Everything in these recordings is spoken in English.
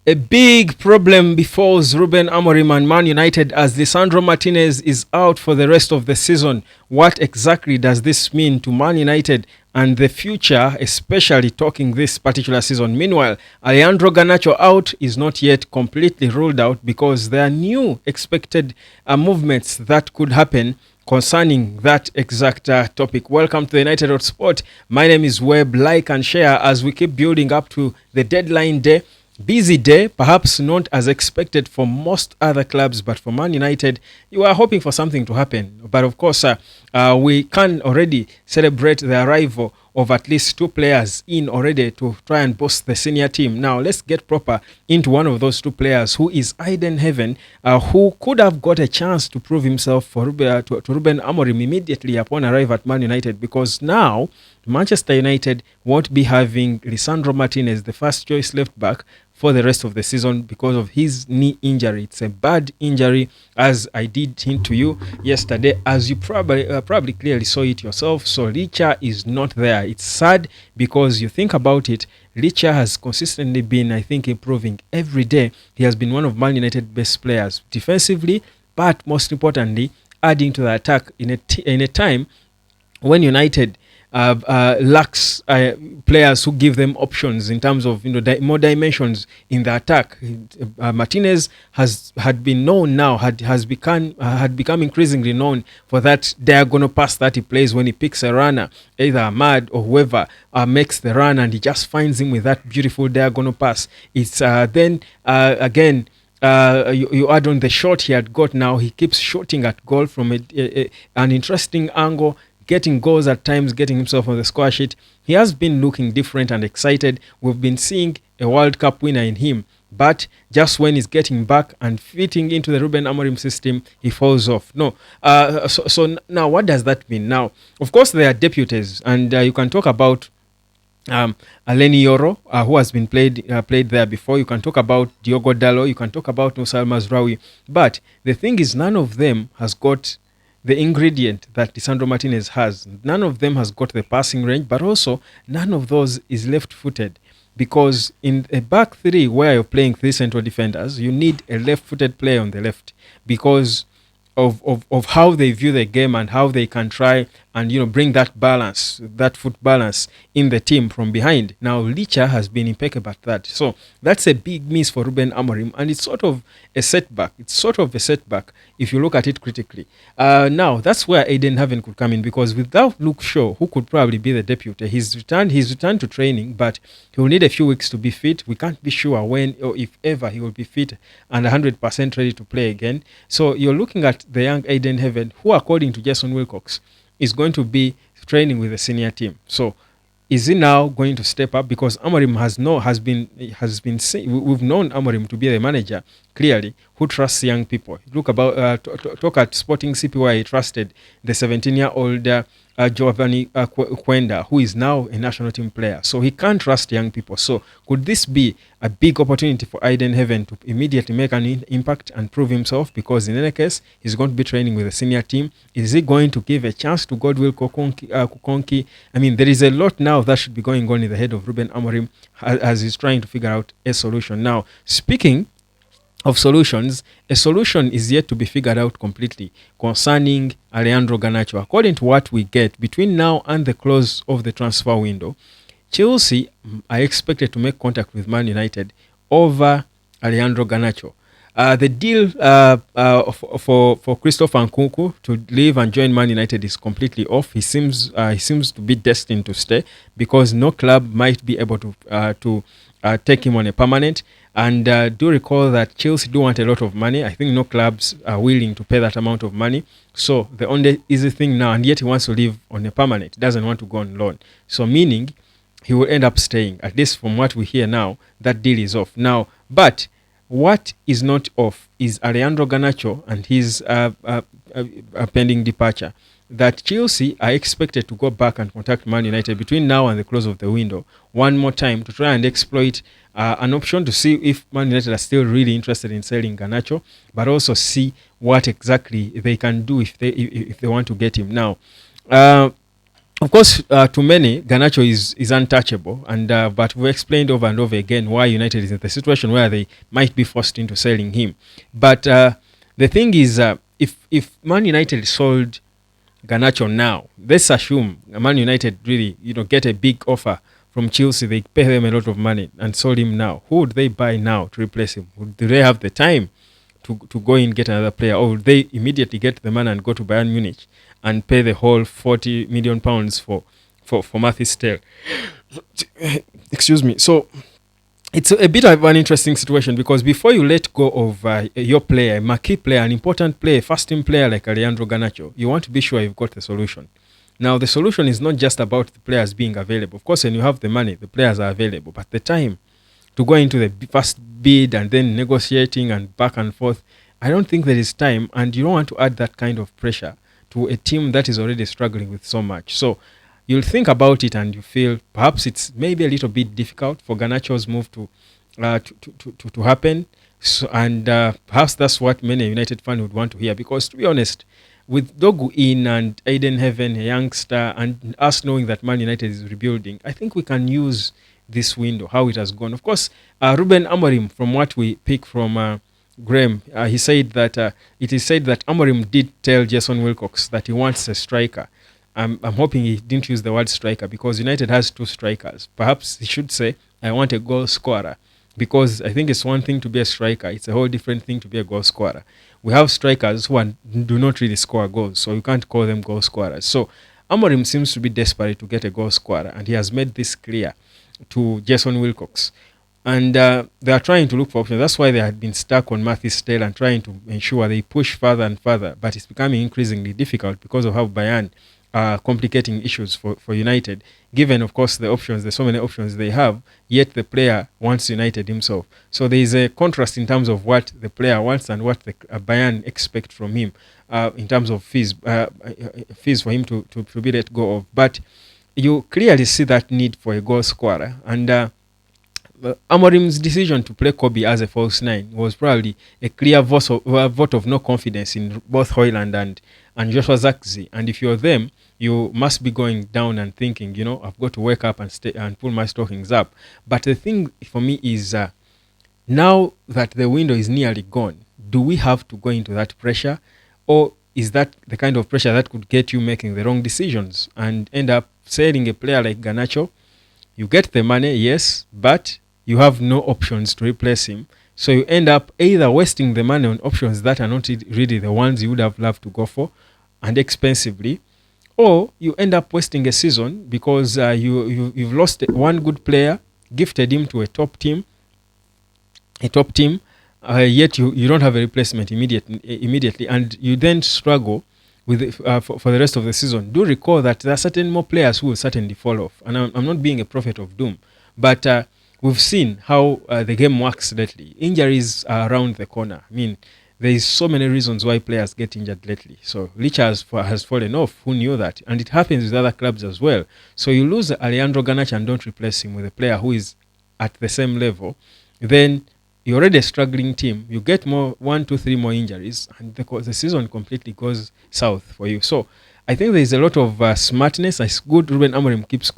A big problem befalls Ruben Amorim and Man United as Lisandro Martinez is out for the rest of the season. What exactly does this mean to Man United and the future, especially talking this particular season? Meanwhile, Alejandro Garnacho out is not yet completely ruled out because there are new expected movements that could happen concerning that exact topic. Welcome to the United Hot Sport. My name is Webb. Like and share as we keep building up to the deadline day. Busy day, perhaps not as expected for most other clubs, but for Man United, you are hoping for something to happen. But of course, we can already celebrate the arrival of at least two players in already to try and boost the senior team. Now, let's get proper into one of those two players, who is Aiden Heaven, who could have got a chance to prove himself for to Ruben Amorim immediately upon arrival at Man United, because now Manchester United won't be having Lisandro Martinez, the first choice left back, for the rest of the season because of his knee injury. It's a bad injury, as I did hint to you yesterday, as you probably clearly saw it yourself. So Licha is not there. It's sad because you think about it, Licha has consistently been, I think, improving every day. He has been one of Man United's best players defensively, but most importantly, adding to the attack in a time when United lacks players who give them options in terms of more dimensions in the attack. Martinez had been known now, had become increasingly known for that diagonal pass that he plays when he picks a runner, either Ahmad or whoever makes the run, and he just finds him with that beautiful diagonal pass. It's then again. You add on the shot he had got. Now he keeps shooting at goal from an interesting angle, getting goals at times, getting himself on the score sheet. He has been looking different and excited. We've been seeing a World Cup winner in him, but just when he's getting back and fitting into the Ruben Amorim system, he falls off. No, so now what does that mean? Now, of course, there are deputies, and you can talk about Aleni Yoro, who has been played there before. You can talk about Diogo Dalot. You can talk about Nusa El Mazraoui. But the thing is, none of them has got the ingredient that Lisandro Martinez has. None of them has got the passing range, but also none of those is left-footed. Because in a back three where you're playing three central defenders, you need a left-footed player on the left because of how they view the game and how they can try and bring that balance, that foot balance in the team from behind. Now Licha has been impeccable at that, so that's a big miss for Ruben Amorim, and it's sort of a setback. If you look at it critically. Now that's where Aiden Heaven could come in, because without Luke Shaw, who could probably be the deputy, he's returned to training, but he will need a few weeks to be fit. We can't be sure when or if ever he will be fit and 100% ready to play again. So you're looking at the young Aiden Heaven, who according to Jason Wilcox is going to be training with the senior team. So is he now going to step up? Because Amorim we've known Amorim to be the manager clearly who trusts young people. Look about talk at Sporting CP, where he trusted the 17-year-old Giovanni Quenda, who is now a national team player. So he can't trust young people. So could this be a big opportunity for Aiden Heaven to immediately make an impact and prove himself? Because in any case, he's going to be training with the senior team. Is he going to give a chance to Godwill Kukonki? I mean, there is a lot now that should be going on in the head of Ruben Amorim as he's trying to figure out a solution. Now, speaking of solutions, a solution is yet to be figured out completely concerning Alejandro Garnacho. According to what we get, between now and the close of the transfer window, Chelsea are expected to make contact with Man United over Alejandro Garnacho. The deal for Christopher Nkunku to leave and join Man United is completely off. He seems to be destined to stay because no club might be able to take him on a permanent. And do recall that Chelsea do want a lot of money. I think no clubs are willing to pay that amount of money. So the only easy thing now, and yet he wants to live on a permanent, doesn't want to go on loan. So meaning he will end up staying. At least from what we hear now, that deal is off. Now, but what is not off is Alejandro Garnacho and his pending departure. That Chelsea are expected to go back and contact Man United between now and the close of the window one more time to try and exploit an option to see if Man United are still really interested in selling Garnacho, but also see what exactly they can do if they want to get him. Now, Of course, to many, Garnacho is untouchable, and but we explained over and over again why United is in the situation where they might be forced into selling him. But the thing is, if Man United sold Garnacho now, let's assume Man United really get a big offer from Chelsea, they pay them a lot of money and sold him now. Who would they buy now to replace him? Do they have the time to go in get another player, or would they immediately get the man and go to Bayern Munich and pay the whole £40 million for Matthew Stell? Excuse me. So it's a bit of an interesting situation, because before you let go of your player, a marquee player, an important player, first team player like Alejandro Garnacho, you want to be sure you've got the solution. Now, the solution is not just about the players being available. Of course, when you have the money, the players are available, but the time to go into the first bid and then negotiating and back and forth, I don't think there is time, and you don't want to add that kind of pressure to a team that is already struggling with so much. So you'll think about it and you feel perhaps it's maybe a little bit difficult for Garnacho's move to happen. So, and perhaps that's what many United fans would want to hear, because to be honest, with Dogu in and Aiden Heaven, a youngster, and us knowing that Man United is rebuilding, I think we can use this window, how it has gone. Of course, Ruben Amorim, from what we pick from Graham, he said that it is said that Amorim did tell Jason Wilcox that he wants a striker. I'm hoping he didn't use the word striker, because United has two strikers. Perhaps he should say, I want a goal scorer, because I think it's one thing to be a striker. It's a whole different thing to be a goal scorer. We have strikers who do not really score goals, so you can't call them goal scorers. So Amorim seems to be desperate to get a goal scorer, and he has made this clear to Jason Wilcox. And they are trying to look for options. That's why they had been stuck on Matthew Stell and trying to ensure they push further and further. But it's becoming increasingly difficult because of how Bayern are complicating issues for United, given, of course, there's so many options they have, yet the player wants United himself. So there is a contrast in terms of what the player wants and what the Bayern expect from him in terms of fees for him to be let go of. But you clearly see that need for a goal scorer, and Amorim's decision to play Kobe as a false nine was probably a clear vote of no confidence in both Hoyland and Joshua Zirkzee. And if you're them, you must be going down and thinking, I've got to wake up and stay and pull my stockings up. But the thing for me is, now that the window is nearly gone, do we have to go into that pressure, or is that the kind of pressure that could get you making the wrong decisions and end up selling a player like Garnacho? You get the money, yes, but you have no options to replace him. So you end up either wasting the money on options that are not really the ones you would have loved to go for, and expensively, or you end up wasting a season because you've lost one good player, gifted him to a top team, yet you don't have a replacement immediately, and you then struggle with for the rest of the season. Do recall that there are certain more players who will certainly fall off, and I'm not being a prophet of doom, but we've seen how the game works lately. Injuries are around the corner. I mean, there is so many reasons why players get injured lately. So Licha has fallen off. Who knew that? And it happens with other clubs as well. So you lose Alejandro Garnacho and don't replace him with a player who is at the same level, then you're already a struggling team. You get 1, 2, 3 more injuries, and the season completely goes south for you. So I think there is a lot of smartness. It's good Ruben Amorim keeps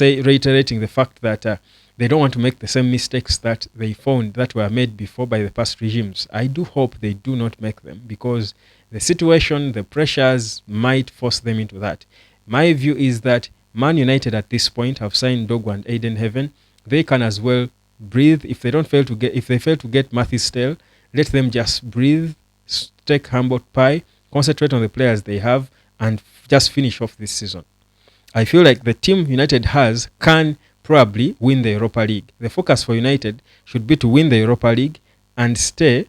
reiterating the fact that they don't want to make the same mistakes that they found that were made before by the past regimes. I do hope they do not make them, because the situation, the pressures might force them into that. My view is that Man United at this point have signed Dogu and Aiden Heaven. They can as well breathe. If they fail to get Matthew Stell, let them just breathe, take humble pie, concentrate on the players they have, and just finish off this season. I feel like the team United has can probably win the Europa League. The focus for United should be to win the Europa League and stay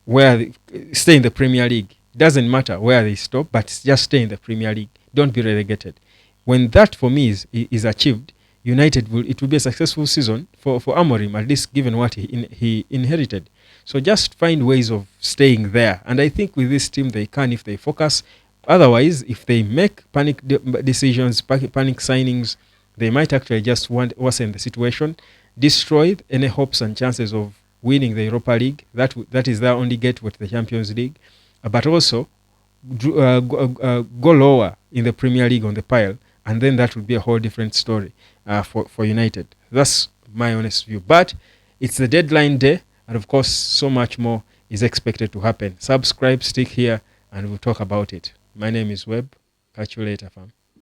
in the Premier League. Doesn't matter where they stop, but just stay in the Premier League. Don't be relegated. When that for me is achieved, it will be a successful season for Amorim, at least given what he inherited. So just find ways of staying there. And I think with this team they can, if they focus. Otherwise, if they make panic decisions, panic signings, they might actually just worsen the situation, destroy any hopes and chances of winning the Europa League. That is their only gateway to the Champions League. But also go lower in the Premier League on the pile, and then that would be a whole different story for United. That's my honest view. But it's the deadline day, and of course, so much more is expected to happen. Subscribe, stick here, and we'll talk about it. My name is Webb. Catch you later, fam.